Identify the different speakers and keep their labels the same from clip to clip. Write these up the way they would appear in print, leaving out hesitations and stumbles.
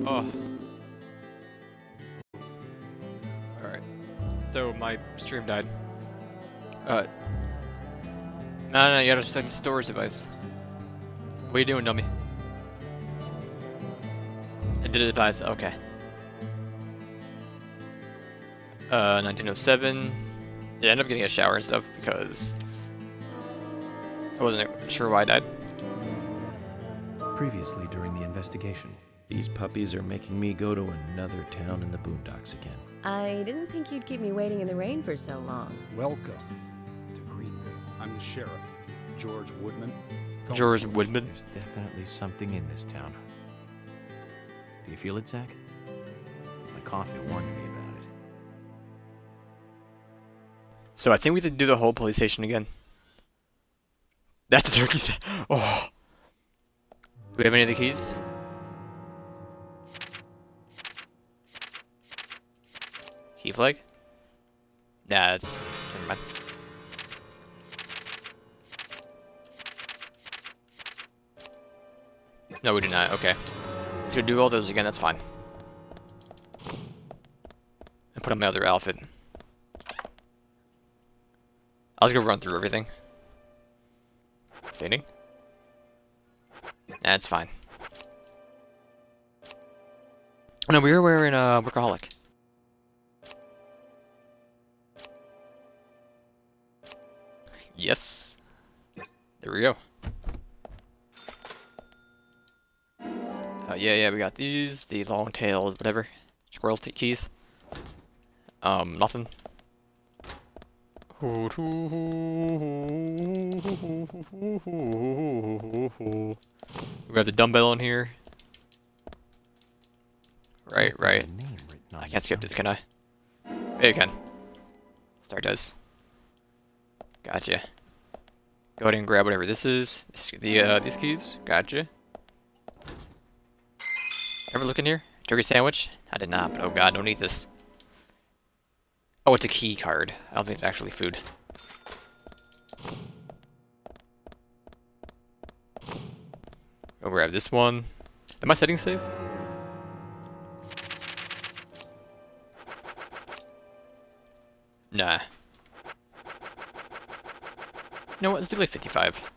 Speaker 1: Oh. Alright. So my stream died. No, you gotta select the storage device. What are you doing, dummy? I did it by okay. 1907. Yeah, I ended up getting a shower and stuff because I wasn't sure why I died.
Speaker 2: Previously during the investigation.
Speaker 3: These puppies are making me go to another town in the boondocks again.
Speaker 4: I didn't think you'd keep me waiting in the rain for so long.
Speaker 5: Welcome to Greenville. I'm the sheriff, George Woodman.
Speaker 1: George Woodman.
Speaker 2: There's definitely something in this town. Do you feel it, Zach? My coffee warned me about it.
Speaker 1: So I think we have to do the whole police station again. That's a turkey stand. Oh. Do we have any of the keys? Key flag? Nah, it's... never mind. No, we do not. Okay. Let's go do all those again. That's fine. And put on my other outfit. I'll just go run through everything. Fading? That's fine. No, we were wearing a workaholic. Yes. There we go. Yeah, we got these, the long-tailed, whatever, squirrel keys. Nothing. We have the dumbbell in here. Right. I can't skip this, can I? Yeah, you can. Start does. Gotcha. Go ahead and grab whatever this is. These keys. Gotcha. Ever look in here? Turkey sandwich? I did not, but oh god, don't eat this. Oh, it's a key card. I don't think it's actually food. Go grab this one. Am my settings saved? Nah. You know what? Let's do like 55.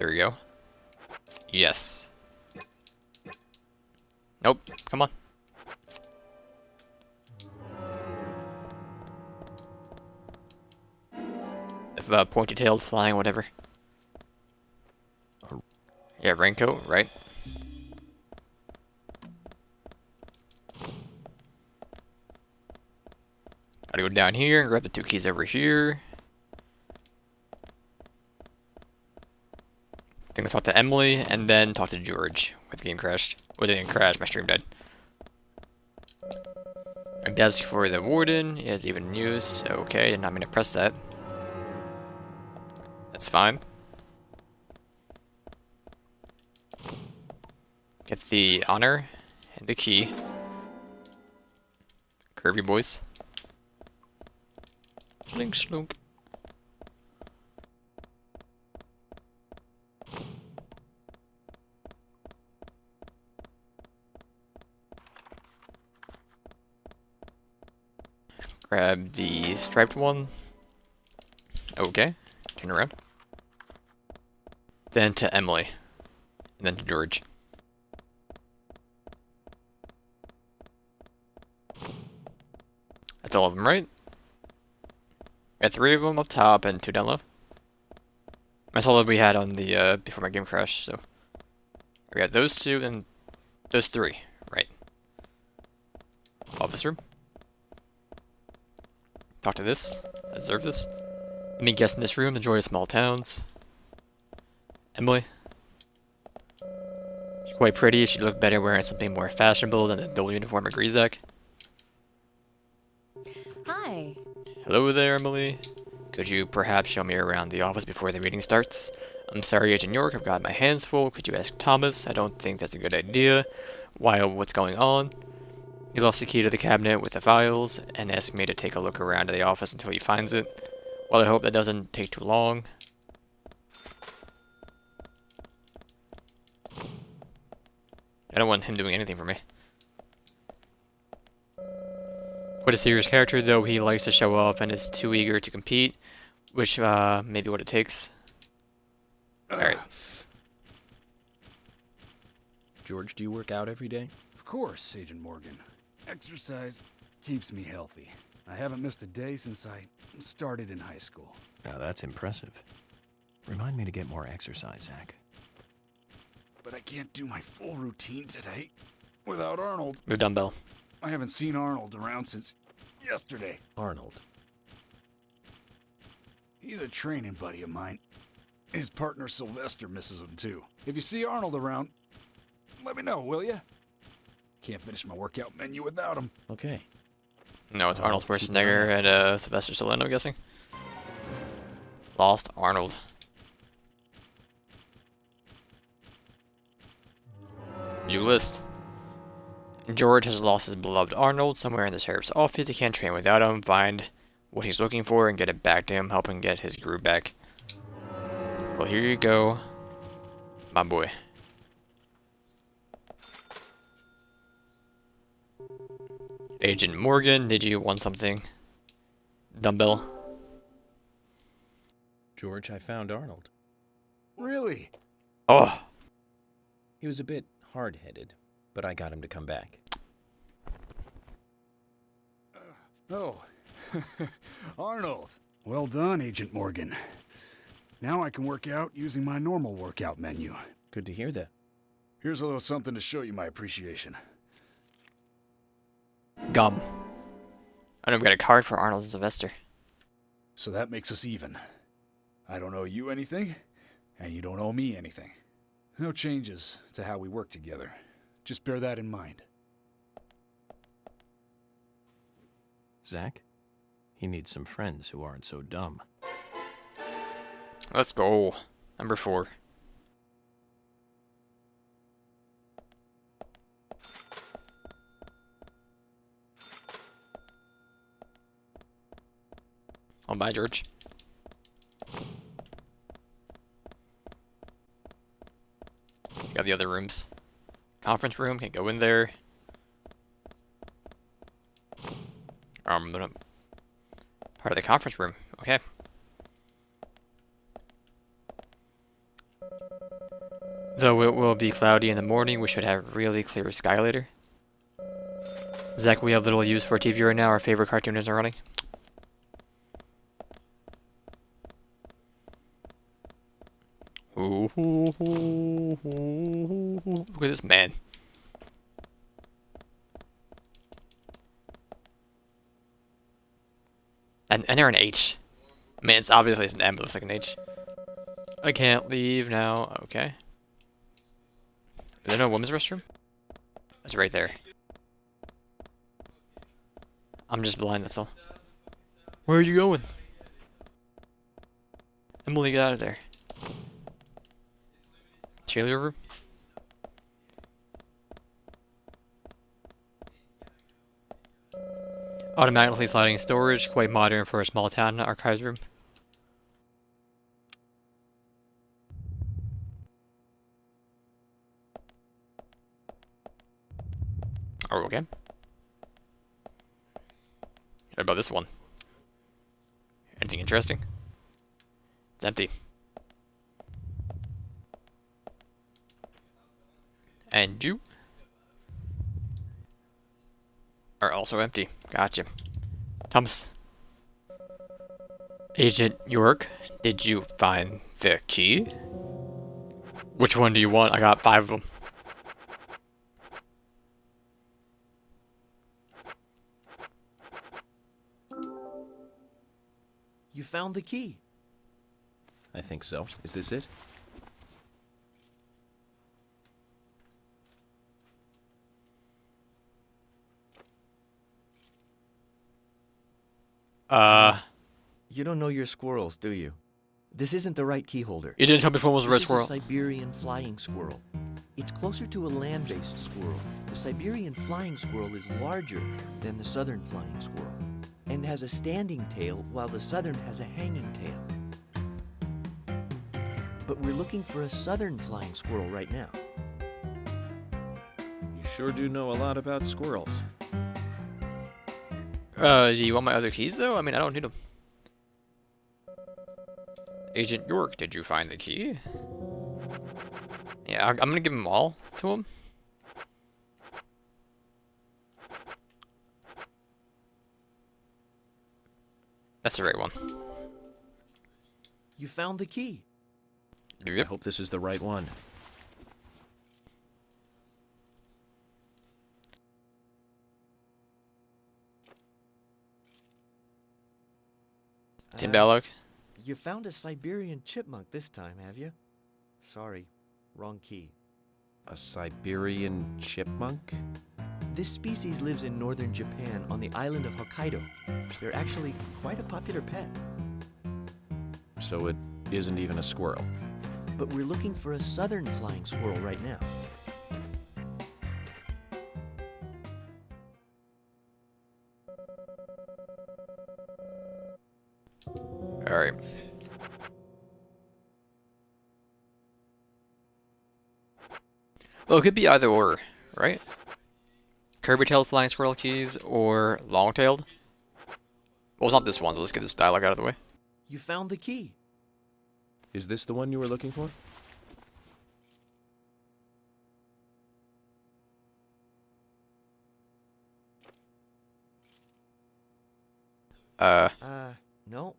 Speaker 1: There we go. Yes. Nope. Come on. If pointy-tailed, flying, whatever. Yeah, raincoat, right? Gotta go down here and grab the two keys over here. Gonna talk to Emily and then talk to George. Where the game crashed. Well, it didn't crash, my stream died. A desk for the warden is even in use. Okay, did not mean to press that. That's fine. Get the honor and the key. Curvy boys. Slink slunk. Grab the striped one. Okay. Turn around. Then to Emily. And then to George. That's all of them, right? Got 3 of them up top and 2 down low. That's all that we had on the, before my game crashed, so. We got those 2 and those 3, right. Office room. Talk to this. Observe this. Let me guess in this room, the joy of small towns. Emily. She's quite pretty. She'd look better wearing something more fashionable than the dual uniform of Grizak.
Speaker 4: Hi.
Speaker 1: Hello there, Emily. Could you perhaps show me around the office before the meeting starts? I'm sorry, Agent York, I've got my hands full. Could you ask Thomas? I don't think that's a good idea. What's going on? He lost the key to the cabinet with the files and asked me to take a look around the office until he finds it. Well, I hope that doesn't take too long. I don't want him doing anything for me. Quite a serious character, though he likes to show off and is too eager to compete, which may be what it takes. Alright.
Speaker 3: George, do you work out every day?
Speaker 5: Of course, Agent Morgan. Exercise keeps me healthy. I haven't missed a day since I started in high school.
Speaker 2: Now that's impressive. Remind me to get more exercise, Zach.
Speaker 5: But I can't do my full routine today without Arnold.
Speaker 1: Move dumbbell.
Speaker 5: I haven't seen Arnold around since yesterday.
Speaker 3: Arnold.
Speaker 5: He's a training buddy of mine. His partner Sylvester misses him too. If you see Arnold around, let me know, will ya? Can't finish my workout menu without him.
Speaker 3: Okay.
Speaker 1: No, it's Arnold Schwarzenegger and Sylvester Stallone, I'm guessing. Lost Arnold. New list. George has lost his beloved Arnold somewhere in the sheriff's office. He can't train without him. Find what he's looking for and get it back to him. Help him get his groove back. Well, here you go, my boy. Agent Morgan, did you want something? Dumbbell.
Speaker 3: George, I found Arnold.
Speaker 5: Really?
Speaker 1: Oh,
Speaker 3: He was a bit hard-headed, but I got him to come back.
Speaker 5: Oh. Arnold. Well done, Agent Morgan. Now I can work out using my normal workout menu.
Speaker 3: Good to hear that.
Speaker 5: Here's a little something to show you my appreciation.
Speaker 1: gum. I know we got a card for Arnold and Sylvester.
Speaker 5: So that makes us even. I don't owe you anything, and you don't owe me anything. No changes to how we work together. Just bear that in mind.
Speaker 2: Zach? He needs some friends who aren't so dumb.
Speaker 1: Let's go. Number 4. Oh, bye, George. Got the other rooms. Conference room, can't go in there. Part of the conference room. Okay. Though it will be cloudy in the morning, we should have really clear sky later. Zach, we have little use for TV right now. Our favorite cartoon isn't running. Ooh, look at this man. And they're an H. I mean, it's obviously it's an M, but it looks like an H. I can't leave now. Okay. Is there no women's restroom? It's right there. I'm just blind, that's all. Where are you going? Emily, get out of there. Cheerleader room? Automatically sliding storage, quite modern for a small town archives room. Oh, okay. What about this one? Anything interesting? It's empty. And you are also empty. Gotcha. Thomas. Agent York, did you find the key? Which one do you want? I got 5 of them.
Speaker 3: You found the key. I think so. Is this it?
Speaker 6: You don't know your squirrels, do you? This isn't the right key holder.
Speaker 1: You didn't tell me which one was a red
Speaker 6: This is
Speaker 1: squirrel.
Speaker 6: a Siberian flying squirrel. It's closer to a land-based squirrel. The Siberian flying squirrel is larger than the southern flying squirrel and has a standing tail while the southern has a hanging tail. But we're looking for a southern flying squirrel right now.
Speaker 3: sure do know a lot about squirrels.
Speaker 1: Do you want my other keys, though? I mean, I don't need them. Agent York, did you find the key? Yeah, I'm gonna give them all to him. That's the right one.
Speaker 6: You found the key.
Speaker 3: I
Speaker 1: Yep.
Speaker 3: hope this is the right one.
Speaker 1: Tim Balog.
Speaker 6: You found a Siberian chipmunk this time, have you? Sorry, wrong key.
Speaker 3: A Siberian chipmunk?
Speaker 6: This species lives in northern Japan on the island of Hokkaido. They're actually quite a popular pet.
Speaker 3: So it isn't even a squirrel.
Speaker 6: But we're looking for a southern flying squirrel right now.
Speaker 1: Alright. Well, it could be either or, right? Curvy-tailed flying squirrel keys or long-tailed. Well, it's not this one, so let's get this dialogue out of the way.
Speaker 6: You found the key.
Speaker 3: Is this the one you were looking for?
Speaker 6: No.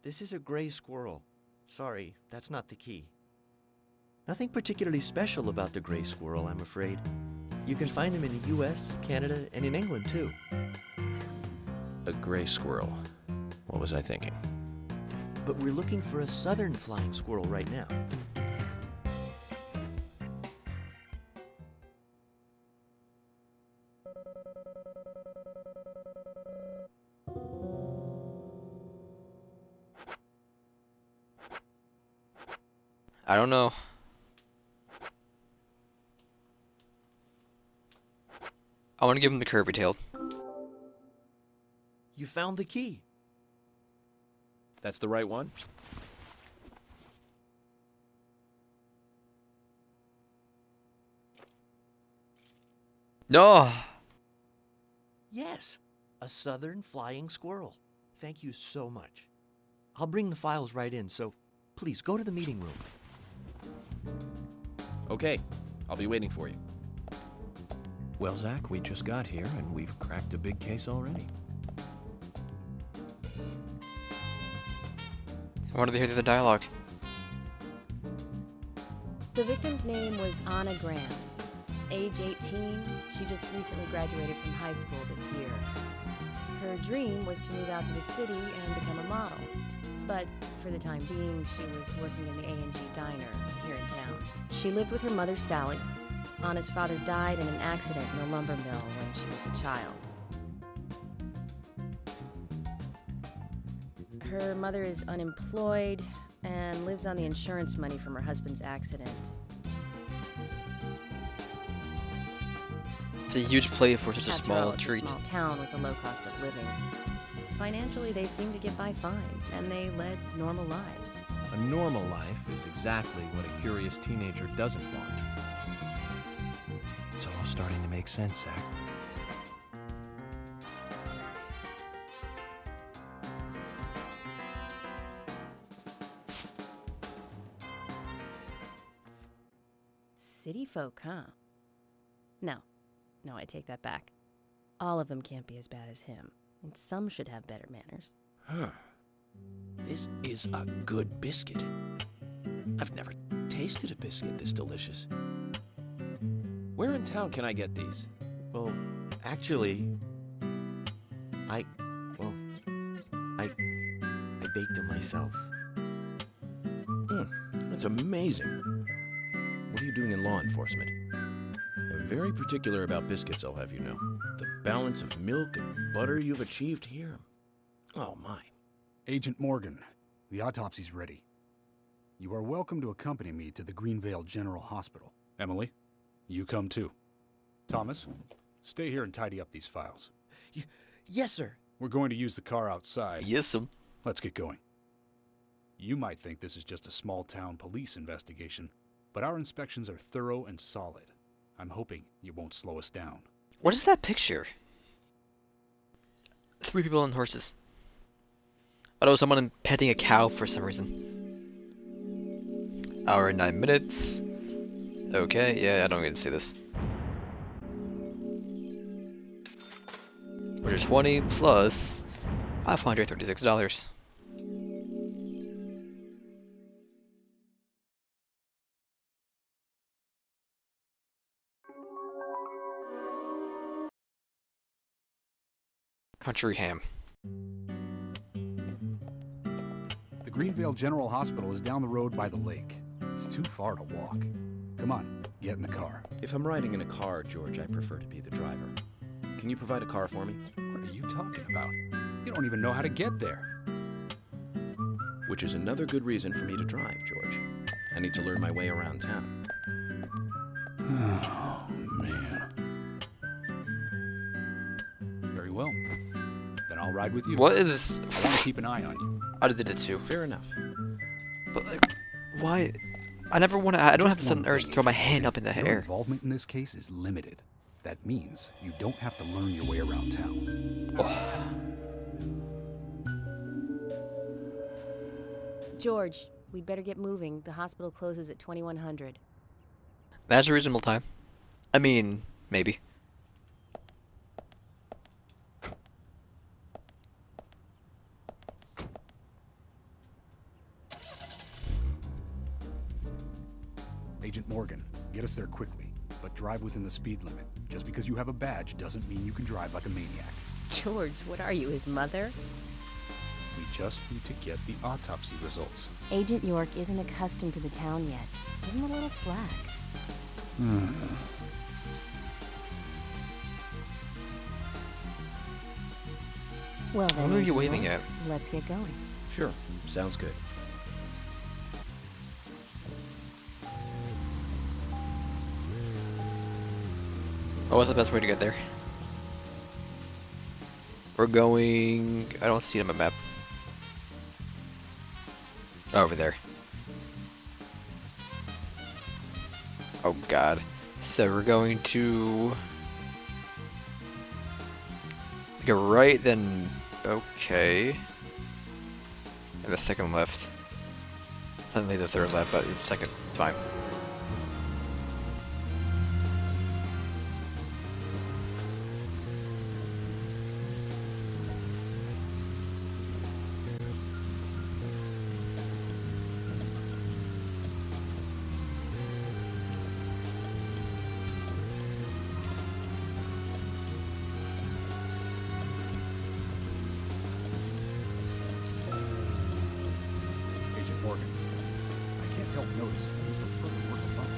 Speaker 6: This is a gray squirrel. Sorry, that's not the key. Nothing particularly special about the gray squirrel, I'm afraid. You can find them in the US, Canada, and in England, too.
Speaker 3: A gray squirrel. What was I thinking?
Speaker 6: But we're looking for a southern flying squirrel right now.
Speaker 1: I don't know. I want to give him the curvy-tailed.
Speaker 6: You found the key.
Speaker 3: That's the right one?
Speaker 1: No!
Speaker 6: Yes, a southern flying squirrel. Thank you so much. I'll bring the files right in, so please go to the meeting room.
Speaker 3: Okay, I'll be waiting for you.
Speaker 2: Well, Zach, we just got here, and we've cracked a big case already.
Speaker 1: I wanted to hear the dialogue.
Speaker 4: The victim's name was Anna Graham. Age 18, she just recently graduated from high school this year. Her dream was to move out to the city and become a model. But for the time being, she was working in the A&G diner here in town. She lived with her mother, Sally. Anna's father died in an accident in a lumber mill when she was a child. Her mother is unemployed and lives on the insurance money from her husband's accident.
Speaker 1: It's a huge play for such a
Speaker 4: After all,
Speaker 1: small
Speaker 4: it's
Speaker 1: treat.
Speaker 4: a small town with a low cost of living. Financially, they seem to get by fine, and they led normal lives.
Speaker 2: A normal life is exactly what a curious teenager doesn't want. It's all starting to make sense, Zach.
Speaker 4: City folk, huh? No, I take that back. All of them can't be as bad as him, and some should have better manners.
Speaker 3: Huh. This is a good biscuit. I've never tasted a biscuit this delicious. Where in town can I get these?
Speaker 6: Well, actually, I baked them myself.
Speaker 3: That's amazing. What are you doing in law enforcement? I'm very particular about biscuits, I'll have you know. The balance of milk and butter you've achieved here. Oh, my.
Speaker 5: Agent Morgan, the autopsy's ready. You are welcome to accompany me to the Greenvale General Hospital. Emily, you come too. Thomas, stay here and tidy up these files.
Speaker 6: Yes, sir.
Speaker 5: We're going to use the car outside.
Speaker 1: Yes'm.
Speaker 5: Let's get going. You might think this is just a small-town police investigation, but our inspections are thorough and solid. I'm hoping you won't slow us down.
Speaker 1: What is that picture? 3 people on horses. Oh, someone petting a cow for some reason. Hour and 9 minutes. Okay, yeah, I don't get to see this. Which is 20 plus $536. Country ham.
Speaker 5: The Greenvale General Hospital is down the road by the lake. It's too far to walk. Come on, get in the car.
Speaker 3: If I'm riding in a car, George, I prefer to be the driver. Can you provide a car for me?
Speaker 5: What are you talking about? You don't even know how to get there.
Speaker 3: Which is another good reason for me to drive, George. I need to learn my way around town.
Speaker 5: Oh, man. Very well. Then I'll ride with you.
Speaker 1: What is this?
Speaker 5: I want to keep an eye on you.
Speaker 1: I did it too.
Speaker 3: Fair enough.
Speaker 1: But like, why? I never want to. I don't have the
Speaker 5: Just
Speaker 1: sudden
Speaker 5: one
Speaker 1: urge to
Speaker 5: thing,
Speaker 1: throw my
Speaker 5: Agent
Speaker 1: hand
Speaker 5: Morgan.
Speaker 1: up in the
Speaker 5: Your
Speaker 1: air.
Speaker 5: involvement in this case is limited. That means you don't have to learn your way around town.
Speaker 4: George, we'd better get moving. The hospital closes at 2100.
Speaker 1: That's a reasonable time. I mean, maybe.
Speaker 5: Agent Morgan, get us there quickly, but drive within the speed limit. Just because you have a badge doesn't mean you can drive like a maniac.
Speaker 4: George, what are you, his mother?
Speaker 5: We just need to get the autopsy results.
Speaker 4: Agent York isn't accustomed to the town yet. Give him a little slack. Well then,
Speaker 1: What are you
Speaker 4: Agent
Speaker 1: waving
Speaker 4: York,
Speaker 1: at?
Speaker 4: Let's get going.
Speaker 3: Sure, sounds good.
Speaker 1: Oh, what's the best way to get there? We're going... I don't see it on my map. Over there. Oh god. So we're going to... go right, then... okay. And the second left. Suddenly the third left, but second, it's fine.
Speaker 5: Agent Morgan, I can't help noticing you prefer to work alone.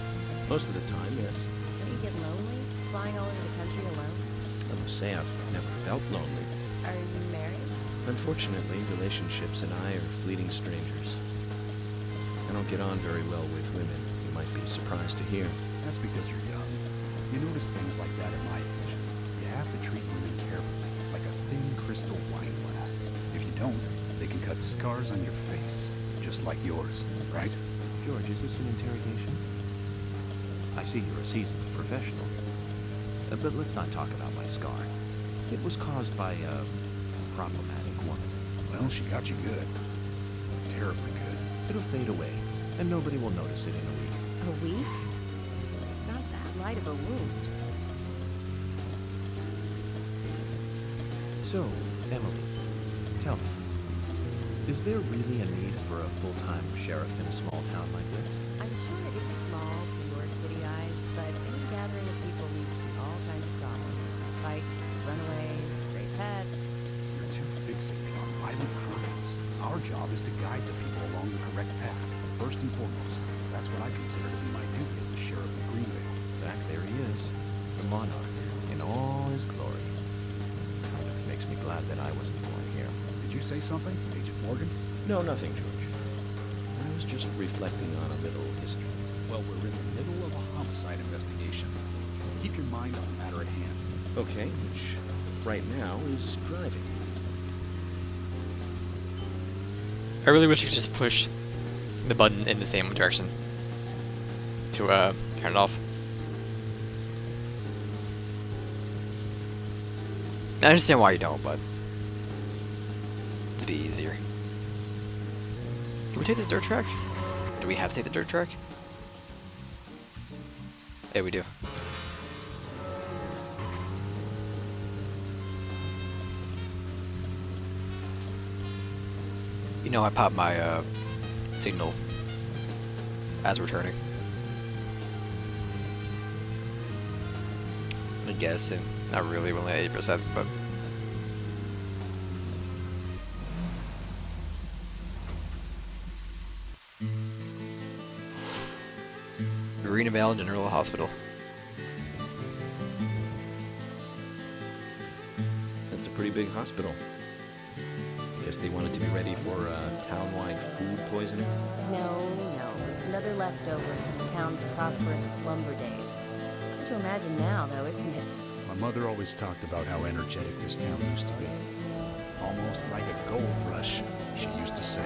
Speaker 3: Most of the time, yes.
Speaker 4: Don't you get lonely, flying all over the country alone?
Speaker 3: I must say I've never felt lonely.
Speaker 4: Are you married?
Speaker 3: Unfortunately, relationships and I are fleeting strangers. I don't get on very well with women, you might be surprised to hear.
Speaker 5: That's because you're young. You notice things like that at my age. You have to treat women carefully, like a thin crystal wine glass. If you don't, they can cut scars on your face, just like yours, right?
Speaker 2: George, is this an interrogation? I see you're a seasoned professional. But let's not talk about my scar. It was caused by a problematic woman.
Speaker 5: Well, she got you good. Terribly good.
Speaker 2: It'll fade away, and nobody will notice it in a week.
Speaker 4: A week? It's not that light of a wound.
Speaker 2: So, Emily, tell me, is there really a need for a full-time sheriff in a small town like this?
Speaker 4: I'm sure it's small to your city eyes, but any gathering of people leads to all kinds of problems. Fights, runaways, stray pets.
Speaker 5: You're too fixated on violent crimes. Our job is to guide the people along the correct path, first and foremost. That's what I consider to be my duty as the sheriff of Greenvale.
Speaker 2: Zach, there he is, the monarch, in all his glory. Kind of makes me glad that I wasn't born here.
Speaker 5: Did you say something, Agent Morgan?
Speaker 3: No, nothing, George. I was just reflecting on a little history.
Speaker 5: Well, we're in the middle of a homicide investigation. Keep your mind on the matter at hand.
Speaker 3: Okay, which right now is driving.
Speaker 1: I really wish you could just push the button in the same direction to turn it off. I understand why you don't, but to be easier. Can we take this dirt track? Do we have to take the dirt track? Yeah, we do. You know, I popped my signal as we're turning. I guess, and not really, only at 8%, but. Greenvale General Hospital.
Speaker 3: That's a pretty big hospital. Guess they wanted to be ready for town-wide food poisoning.
Speaker 4: No, it's another leftover from the town's prosperous slumber days. Hard to imagine now, though, isn't it?
Speaker 5: My mother always talked about how energetic this town used to be. Almost like a gold rush, she used to say.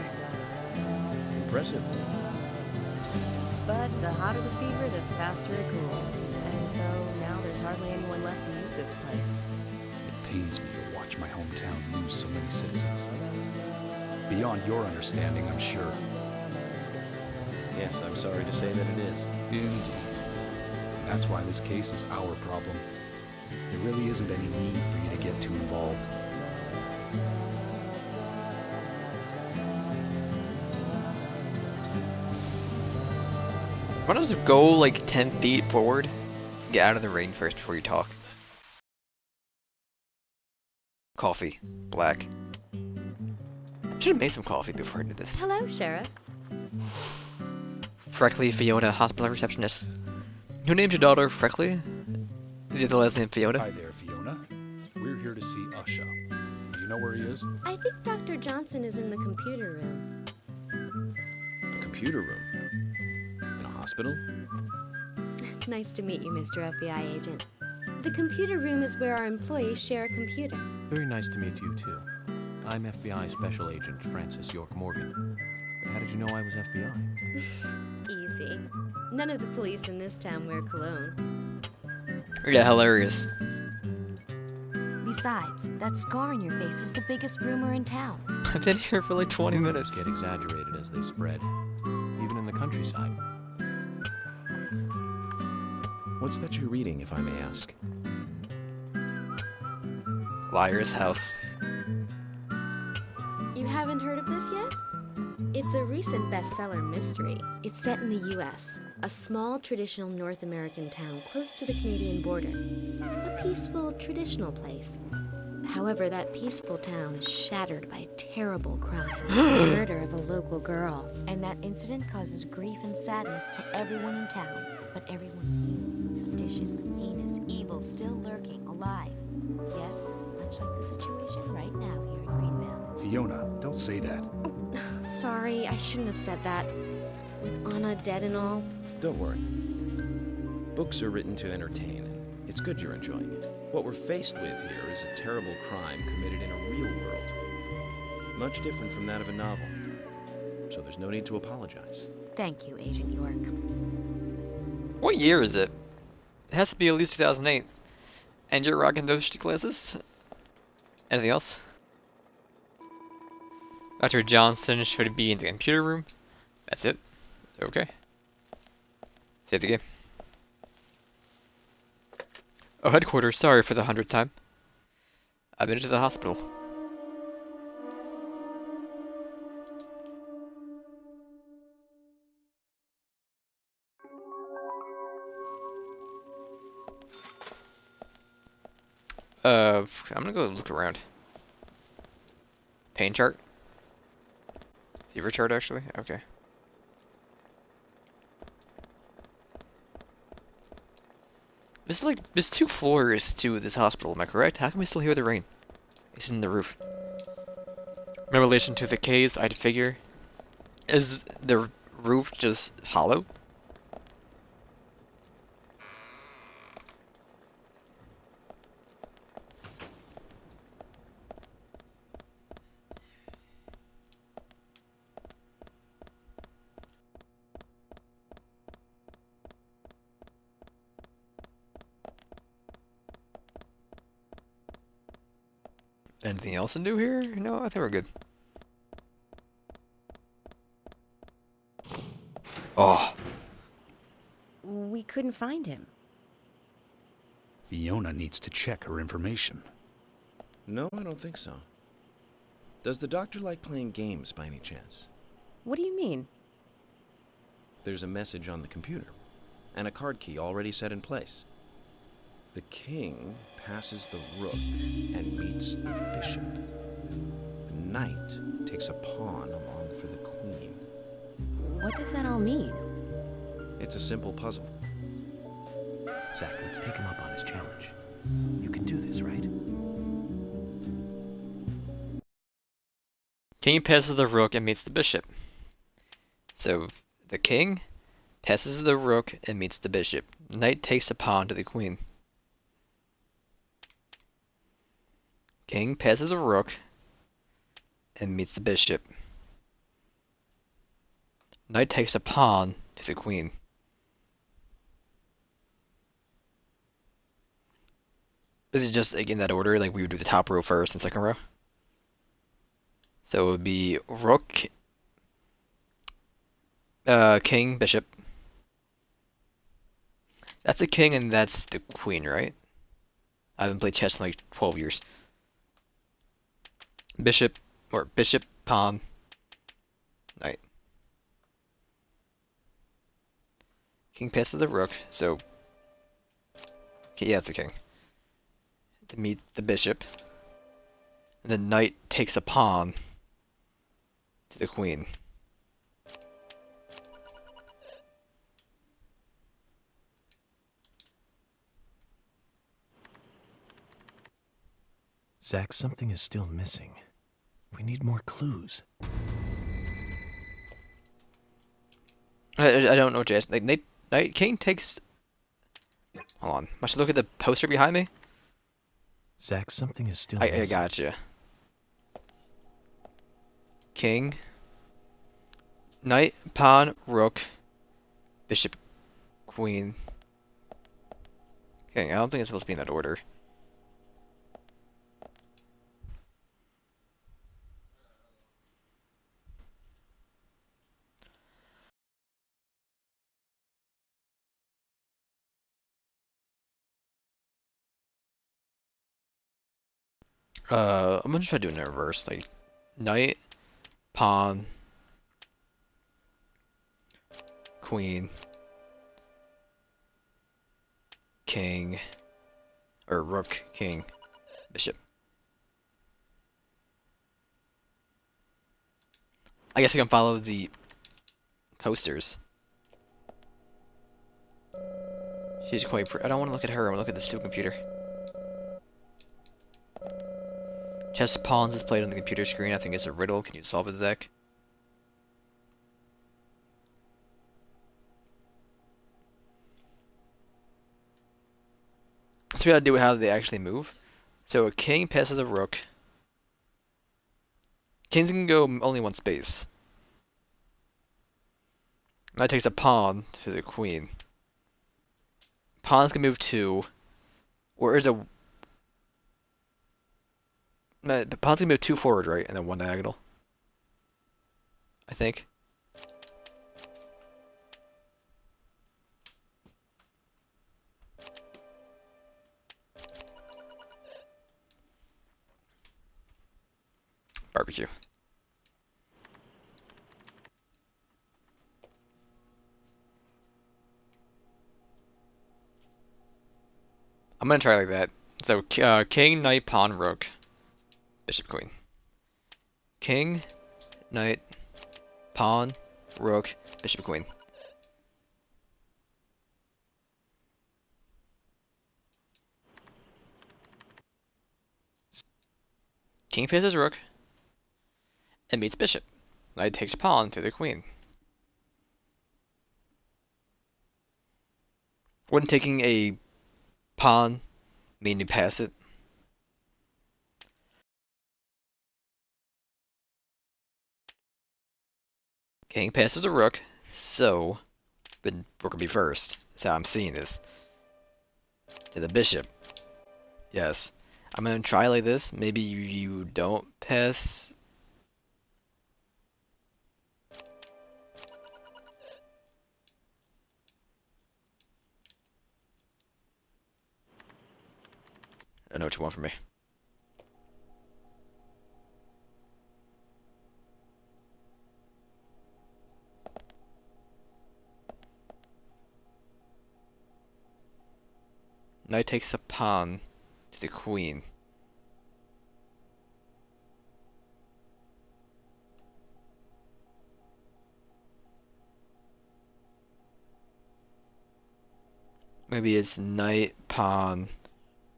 Speaker 3: Impressive.
Speaker 4: But the hotter the fever, the faster it cools. And so now there's hardly anyone left to use this place.
Speaker 5: It pains me to watch my hometown lose so many citizens. Beyond your understanding, I'm sure.
Speaker 3: Yes, I'm sorry to say that it is.
Speaker 5: Indeed. That's why this case is our problem. There really isn't any need for you to get too involved.
Speaker 1: Why don't you go like 10 feet forward? Get out of the rain first before you talk. Coffee. Black. Should have made some coffee before I did this.
Speaker 4: Hello, Sheriff.
Speaker 1: Freckly Fiona, hospital receptionist. Who named your daughter Freckly? Is your last name Fiona?
Speaker 5: Hi there, Fiona. We're here to see Usha. Do you know where he is?
Speaker 7: I think Dr. Johnson is in the computer room.
Speaker 3: A computer room? In a hospital?
Speaker 7: Nice to meet you, Mr. FBI agent. The computer room is where our employees share a computer.
Speaker 2: Very nice to meet you, too. I'm FBI Special Agent Francis York Morgan. But how did you know I was FBI?
Speaker 7: Easy. None of the police in this town wear cologne.
Speaker 1: Yeah, hilarious.
Speaker 8: Besides, that scar on your face is the biggest rumor in town.
Speaker 1: I've been here for like 20
Speaker 2: Rumors
Speaker 1: minutes.
Speaker 2: get exaggerated as they spread, even in the countryside.
Speaker 3: What's that you're reading, if I may ask?
Speaker 1: Liar's House.
Speaker 7: You haven't heard of this yet? It's a recent bestseller mystery. It's set in the U.S., a small traditional North American town close to the Canadian border. A peaceful, traditional place. However, that peaceful town is shattered by a terrible crime. The murder of a local girl.
Speaker 8: And that incident causes grief and sadness to everyone in town. But everyone feels the seditious, heinous evil still lurking alive. Yes, much like the situation right now here in Greenvale.
Speaker 5: Fiona, don't say that.
Speaker 7: Sorry, I shouldn't have said that. With Anna dead and all.
Speaker 3: Don't worry. Books are written to entertain, and it's good you're enjoying it. What we're faced with here is a terrible crime committed in a real world. Much different from that of a novel. So there's no need to apologize.
Speaker 8: Thank you, Agent York.
Speaker 1: What year is it? It has to be at least 2008. And you're rocking those glasses? Anything else? Dr. Johnson should be in the computer room. That's it. Okay. Save the game. Oh, headquarters, sorry for the 100th time. I've been to the hospital. I'm gonna go look around. Pain chart? Fever chart, actually? Okay. There's 2 floors to this hospital, am I correct? How can we still hear the rain? It's in the roof. In relation to the case, I'd figure, is the roof just hollow? Anything else to do here? No, I think we're good. Oh,
Speaker 4: We couldn't find him.
Speaker 5: Fiona needs to check her information.
Speaker 3: No, I don't think so. Does the doctor like playing games by any chance?
Speaker 4: What do you mean?
Speaker 3: There's a message on the computer, and a card key already set in place. The king passes the rook and meets the bishop. The knight takes a pawn along for the queen.
Speaker 4: What does that all mean?
Speaker 3: It's a simple puzzle.
Speaker 2: Zach, let's take him up on his challenge. You can do this, right?
Speaker 1: king passes the rook and meets the bishop. So the king passes the rook and meets the bishop. Knight takes a pawn to the queen. King passes a rook and meets the bishop. Knight takes a pawn to the queen. This is just like in that order, like we would do the top row first and second row. So it would be rook, king, bishop. That's the king and that's the queen, right? I haven't played chess in like 12 years. Bishop, or bishop, pawn, knight. King passes the rook, so... Okay, yeah, it's the king. To meet the bishop. And the knight takes a pawn to the queen.
Speaker 2: Zach, something is still missing. We need more clues.
Speaker 1: I don't know what to ask. Like, knight king takes... Hold on. Must I look at the poster behind me?
Speaker 2: Zach, something is still
Speaker 1: I
Speaker 2: missing.
Speaker 1: gotcha. King. Knight, pawn, rook, bishop, queen. Okay, I don't think it's supposed to be in that order. I'm gonna try doing it in reverse, like knight, pawn, queen, king, or rook, king, bishop. I guess I can follow the posters. She's quite I don't want to look at her, I want to look at the stupid computer. Chess pawns is played on the computer screen. I think it's a riddle. Can you solve it, Zach? So we gotta do how they actually move. So a king passes a rook. Kings can go only one space. That takes a pawn to the queen. Pawns can move two. Or is a... The pawns can move two forward, right? And then one diagonal. I think. Barbecue. I'm gonna try like that. So, king, knight, pawn, rook. Bishop, queen. King, knight, pawn, rook, bishop, queen. King passes rook and meets bishop. Knight takes pawn to the queen. Wouldn't taking a pawn mean you pass it? King passes the rook, so the rook will be first. That's how I'm seeing this. To the bishop. Yes. I'm gonna try like this. Maybe you don't pass. I know what you want from me. Knight takes the pawn to the queen. Maybe it's knight, pawn,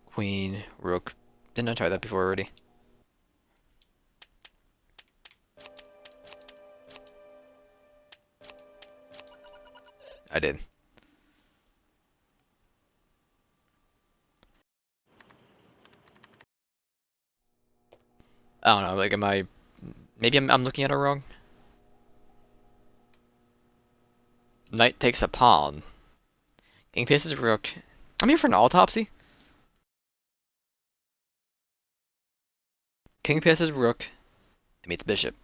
Speaker 1: queen, rook. Didn't I try that before already? I did. I don't know, like, am I... Maybe I'm looking at it wrong? Knight takes a pawn. King passes rook. I'm here for an autopsy. King passes rook. It meets bishop.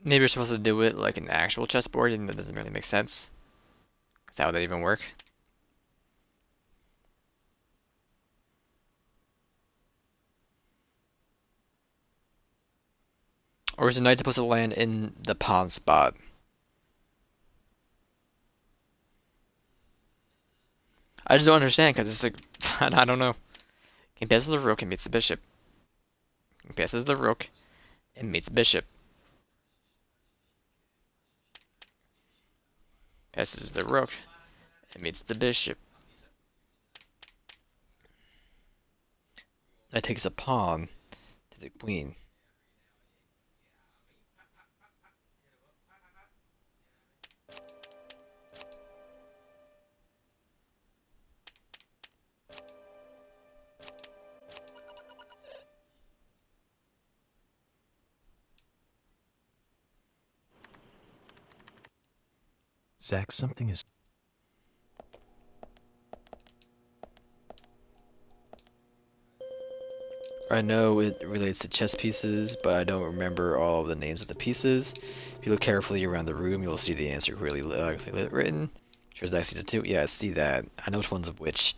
Speaker 1: Maybe you're supposed to do it like an actual chessboard, and that doesn't really make sense. How would that even work? Or is the knight supposed to land in the pawn spot? I just don't understand, because it's like, I don't know. King passes the rook and meets the bishop. King passes the rook and meets bishop. Passes the rook and meets the bishop. That takes a pawn to the queen.
Speaker 2: Zach, something is...
Speaker 1: I know it relates to chess pieces, but I don't remember all of the names of the pieces. If you look carefully around the room, you'll see the answer clearly written. Sure, Zach sees it too. Yeah, I see that. I know which one's of which.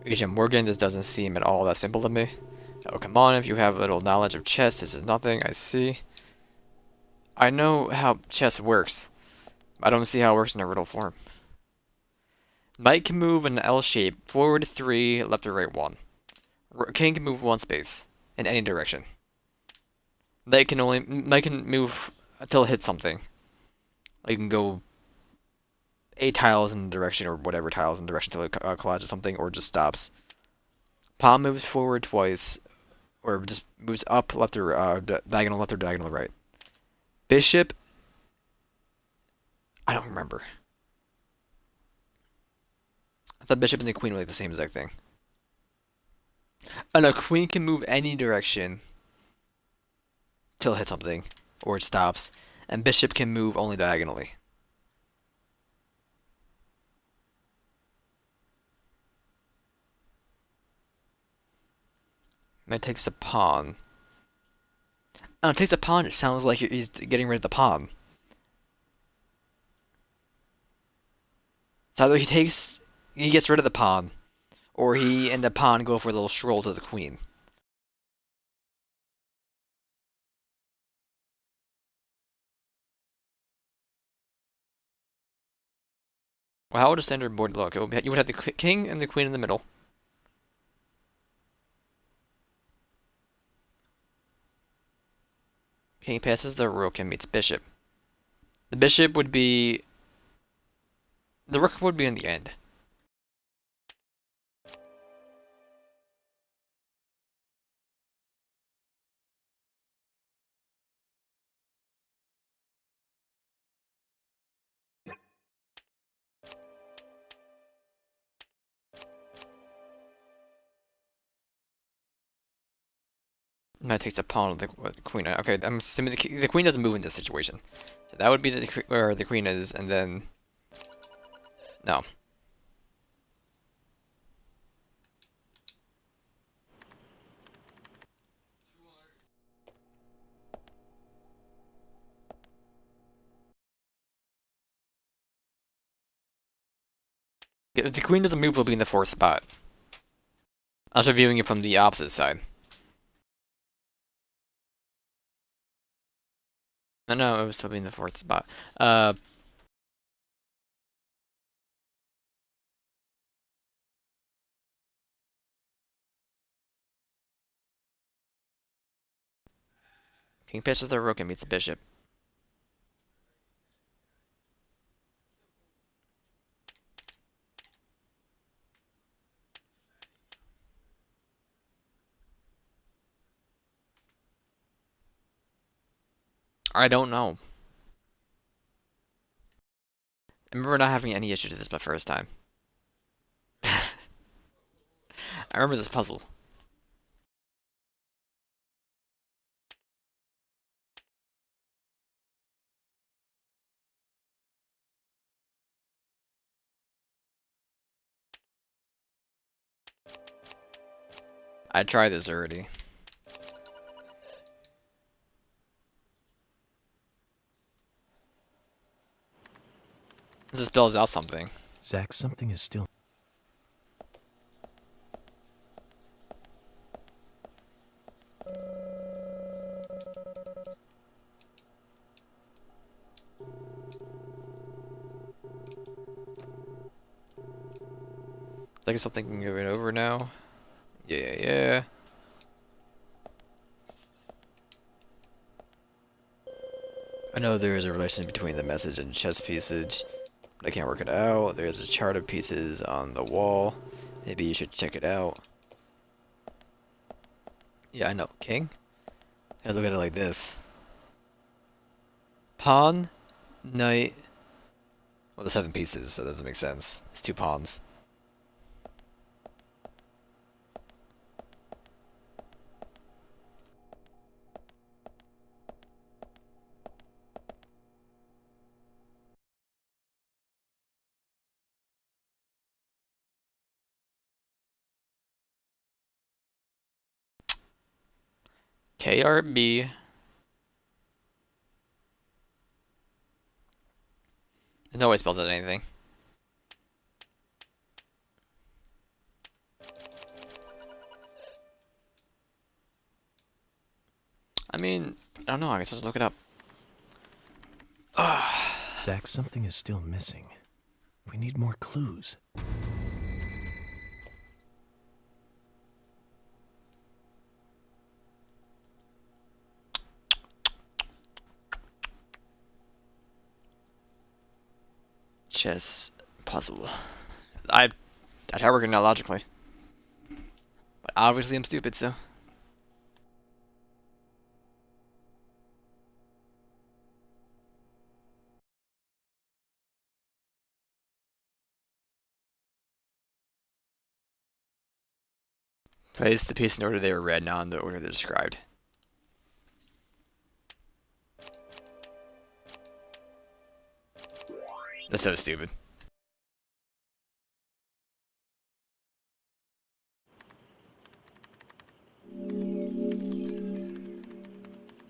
Speaker 1: Agent Morgan, this doesn't seem at all that simple to me. Oh, come on, if you have a little knowledge of chess, this is nothing, I see. I know how chess works. I don't see how it works in a riddle form. Knight can move in an L shape, forward 3, left or right 1. King can move 1 space, in any direction. Knight can move until it hits something. Like, you can go 8 tiles in the direction, or whatever tiles in the direction, until it collides with something, or just stops. Pawn moves forward twice, or just moves up, left or diagonal left or diagonal right. Bishop, I don't remember. I thought bishop and the queen were like the same exact thing. Oh no, queen can move any direction till it hits something, or it stops, and bishop can move only diagonally. Knight takes a pawn. Oh, it takes a pawn, it sounds like he's getting rid of the pawn. So either he gets rid of the pawn, or he and the pawn go for a little stroll to the queen. Well, how would a standard board look? You would have the king and the queen in the middle. King passes the rook and meets bishop. The bishop would be... The rook would be in the end. That takes a pawn of the queen. Okay, I'm assuming the queen doesn't move in this situation. So that would be where the queen is, and then... No. If the queen doesn't move, we'll be in the 4th spot. I was viewing it from the opposite side. No, it would still be in the 4th spot. King pitches the rook and meets the bishop. I don't know. I remember not having any issues with this my first time. I remember this puzzle. I tried this already. This spells out something.
Speaker 2: Zach, something is still...
Speaker 1: Like something going over now. Yeah. I know there is a relation between the message and chess pieces, but I can't work it out. There's a chart of pieces on the wall. Maybe you should check it out. Yeah, I know. King? I look at it like this. Pawn, knight. Well, the 7 pieces, so that doesn't make sense. It's 2 pawns. KRB. It always spells out anything. I mean, I don't know, I guess I'll just look it up.
Speaker 2: Zach, something is still missing. We need more clues.
Speaker 1: Chess puzzle. I try working out logically. But obviously I'm stupid, so. Place the piece in order they were read, not in the order they're described. That's so stupid.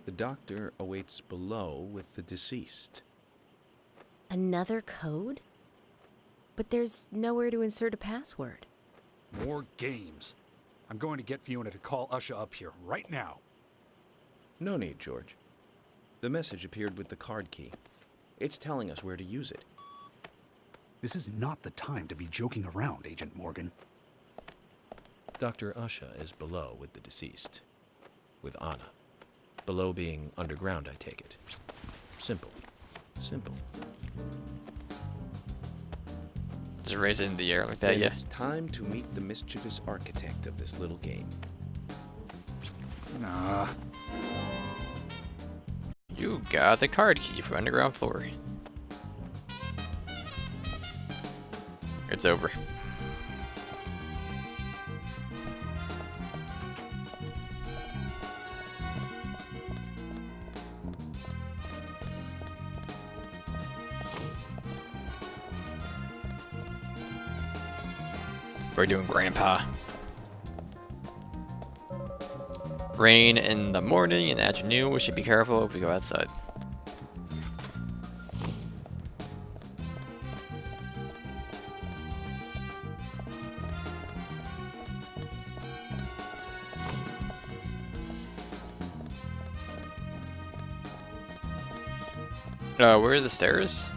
Speaker 3: The doctor awaits below with the deceased.
Speaker 4: Another code? But there's nowhere to insert a password.
Speaker 5: More games. I'm going to get Fiona to call Usha up here right now.
Speaker 3: No need, George. The message appeared with the card key. It's telling us where to use it.
Speaker 5: This is not the time to be joking around, Agent Morgan.
Speaker 2: Dr. Usha is below with the deceased. With Anna. Below being underground, I take it. Simple. Simple.
Speaker 1: Just raise it in the air like that,
Speaker 3: Then
Speaker 1: yeah.
Speaker 3: It's time to meet the mischievous architect of this little game.
Speaker 5: Nah.
Speaker 1: You got the card key for underground floor. It's over. We're doing Grandpa. Rain in the morning and afternoon. We should be careful if we go outside. Where are the stairs?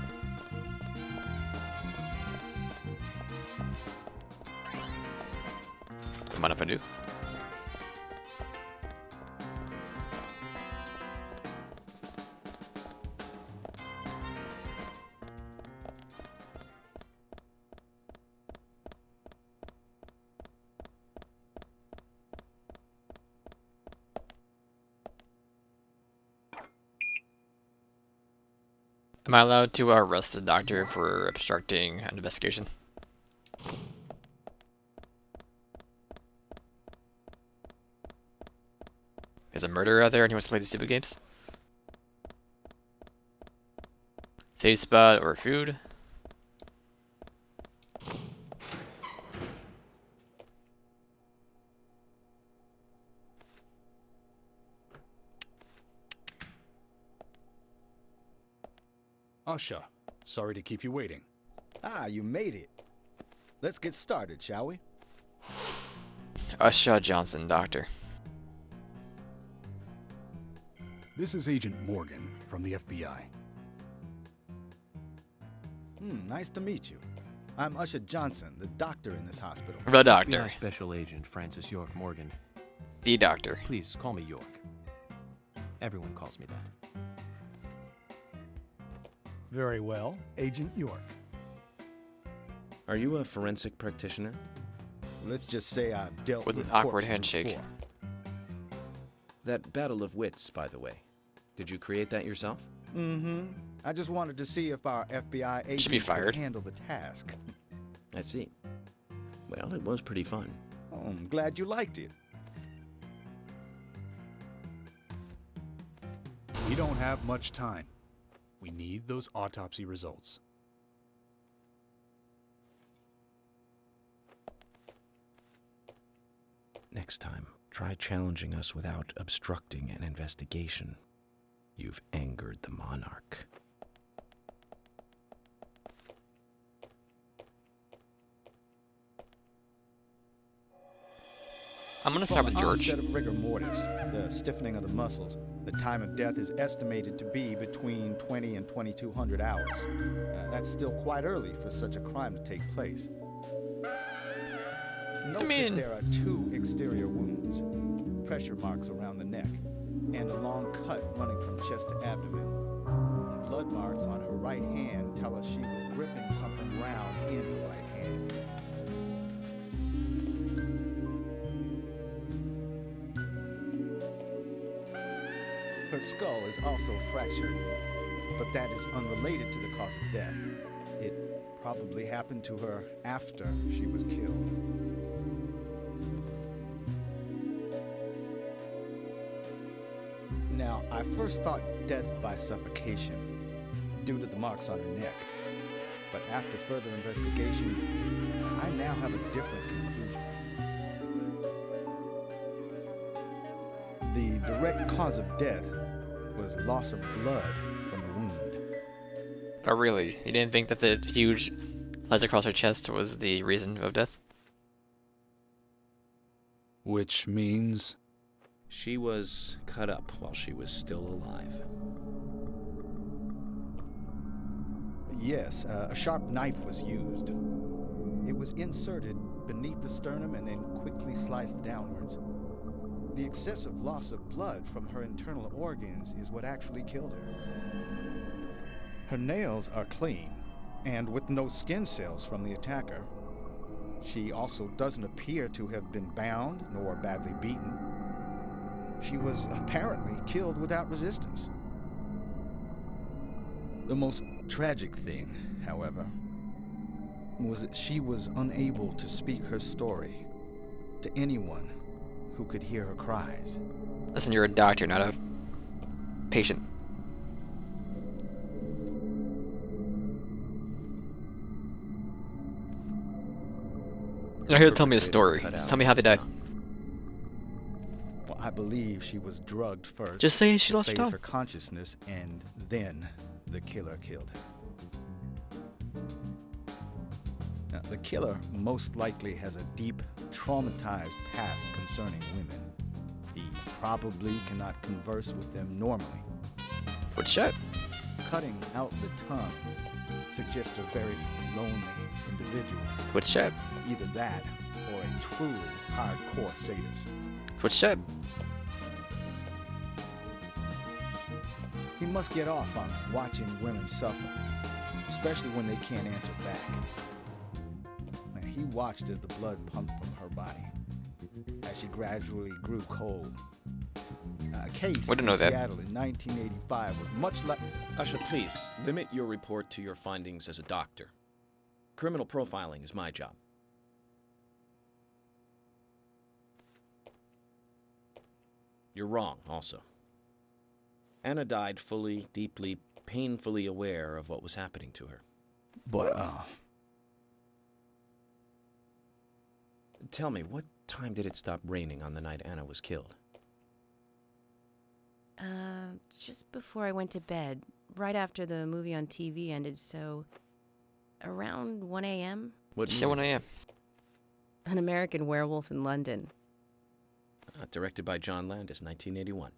Speaker 1: Don't mind if I do. Am I allowed to arrest the doctor for obstructing an investigation? Is a murderer out there and he wants to play these stupid games? Safe spot or food?
Speaker 5: Usha, sorry to keep you waiting.
Speaker 9: Ah, you made it. Let's get started, shall we?
Speaker 1: Usha Johnson, doctor.
Speaker 5: This is Agent Morgan from the FBI.
Speaker 9: Nice to meet you. I'm Usher Johnson, the doctor in this hospital.
Speaker 1: The doctor.
Speaker 2: FBI Special Agent Francis York Morgan.
Speaker 1: The doctor.
Speaker 2: Please call me York. Everyone calls me that.
Speaker 10: Very well, Agent York.
Speaker 3: Are you a forensic practitioner?
Speaker 9: Let's just say I've dealt
Speaker 1: With
Speaker 9: with
Speaker 1: an awkward
Speaker 9: corpses
Speaker 1: handshake.
Speaker 9: before.
Speaker 3: That battle of wits, by the way. Did you create that yourself?
Speaker 9: I just wanted to see if our FBI agent
Speaker 1: Should be fired.
Speaker 9: could handle the task.
Speaker 3: I see. Well, it was pretty fun.
Speaker 9: Oh, I'm glad you liked it.
Speaker 5: We don't have much time. We need those autopsy results.
Speaker 3: Next time, try challenging us without obstructing an investigation. You've angered the monarch.
Speaker 1: I'm gonna start with George.
Speaker 9: Onset of rigor mortis, the stiffening of the muscles. The time of death is estimated to be between 20 and 2200 hours. That's still quite early for such a crime to take place. Note that there are 2 exterior wounds, pressure marks around the neck, and a long cut running from chest to abdomen. Blood marks on her right hand tell us she was gripping something round in her right hand. Her skull is also fractured, but that is unrelated to the cause of death. It probably happened to her after she was killed. Now, I first thought death by suffocation, due to the marks on her neck. But after further investigation, I now have a different conclusion. The direct cause of death was loss of blood from the wound.
Speaker 1: Oh, really? You didn't think that the huge slice across her chest was the reason of death?
Speaker 5: Which means...
Speaker 3: She was cut up while she was still alive.
Speaker 9: Yes, a sharp knife was used. It was inserted beneath the sternum and then quickly sliced downwards. The excessive loss of blood from her internal organs is what actually killed her. Her nails are clean, and with no skin cells from the attacker. She also doesn't appear to have been bound nor badly beaten. She was apparently killed without resistance. The most tragic thing, however, was that she was unable to speak her story to anyone who could hear her cries.
Speaker 1: Listen, you're a doctor, not a patient. You're not here to tell me a
Speaker 3: Perpetrator
Speaker 1: story.
Speaker 3: cut
Speaker 1: Just
Speaker 3: out
Speaker 1: tell me how they
Speaker 3: his
Speaker 1: died.
Speaker 3: tongue.
Speaker 9: Well, I believe she was drugged first.
Speaker 1: Just say she
Speaker 9: to
Speaker 1: lost her
Speaker 9: phase
Speaker 1: tongue.
Speaker 9: her consciousness, and then the killer killed her. Now, the killer most likely has a deep, traumatized past concerning women. He probably cannot converse with them normally.
Speaker 1: Good shot.
Speaker 9: Cutting out the tongue suggests a very lonely individual.
Speaker 1: Good shot.
Speaker 9: Either that or a truly hardcore sadist.
Speaker 1: Good shot.
Speaker 9: He must get off on watching women suffer, especially when they can't answer back. Man, he watched as the blood pumped from her body, as she gradually grew cold. A case
Speaker 1: Wouldn't
Speaker 9: in
Speaker 1: know that.
Speaker 9: Seattle in 1985 was much like...
Speaker 3: Usha, please, limit your report to your findings as a doctor. Criminal profiling is my job. You're wrong, also. Anna died fully, deeply, painfully aware of what was happening to her.
Speaker 9: But,
Speaker 3: Tell me, what time did it stop raining on the night Anna was killed?
Speaker 4: Just before I went to bed, right after the movie on TV ended, so around 1 a.m.
Speaker 3: What
Speaker 1: Just say
Speaker 3: movie
Speaker 1: 1
Speaker 3: was
Speaker 1: a.m.
Speaker 4: An American Werewolf in London.
Speaker 3: it? Directed by John Landis, 1981.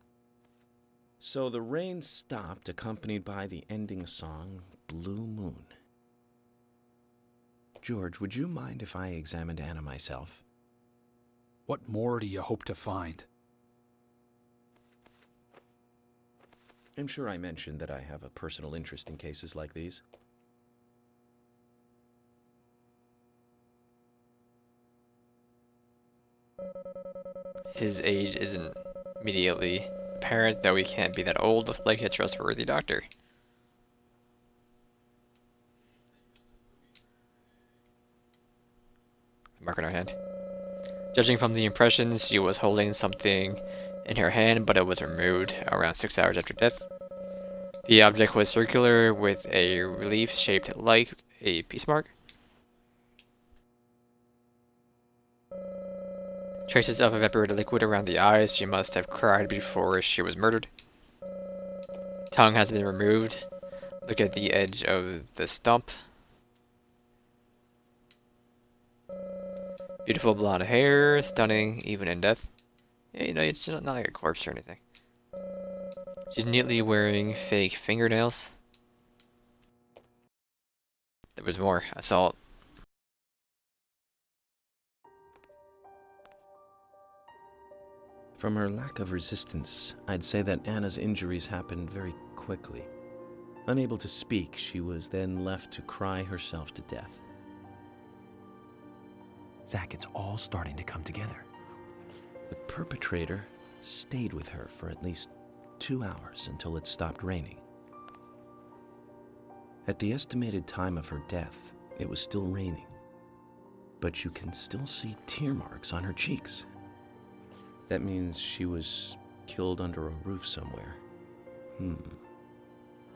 Speaker 3: So the rain stopped, accompanied by the ending song, Blue Moon. George, would you mind if I examined Anna myself?
Speaker 5: What more do you hope to find?
Speaker 3: I'm sure I mentioned that I have a personal interest in cases like these.
Speaker 1: His age isn't immediately apparent, though he can't be that old, like a trustworthy doctor. Mark on her hand. Judging from the impressions, she was holding something in her hand, but it was removed around 6 hours after death. The object was circular with a relief shaped like a peace mark. Traces of evaporated liquid around the eyes. She must have cried before she was murdered. Tongue has been removed. Look at the edge of the stump. Beautiful blonde hair, stunning even in death. Yeah, you know, it's not like a corpse or anything. She's neatly wearing fake fingernails. There was more. Assault.
Speaker 3: From her lack of resistance, I'd say that Anna's injuries happened very quickly. Unable to speak, she was then left to cry herself to death.
Speaker 2: Zach, it's all starting to come together.
Speaker 3: The perpetrator stayed with her for at least 2 hours until it stopped raining. At the estimated time of her death, it was still raining, but you can still see tear marks on her cheeks. That means she was killed under a roof somewhere.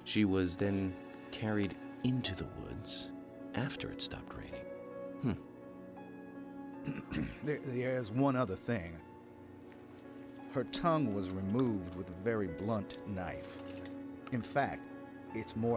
Speaker 3: She was then carried into the woods after it stopped raining.
Speaker 9: There's one other thing. Her tongue was removed with a very blunt knife. In fact, it's more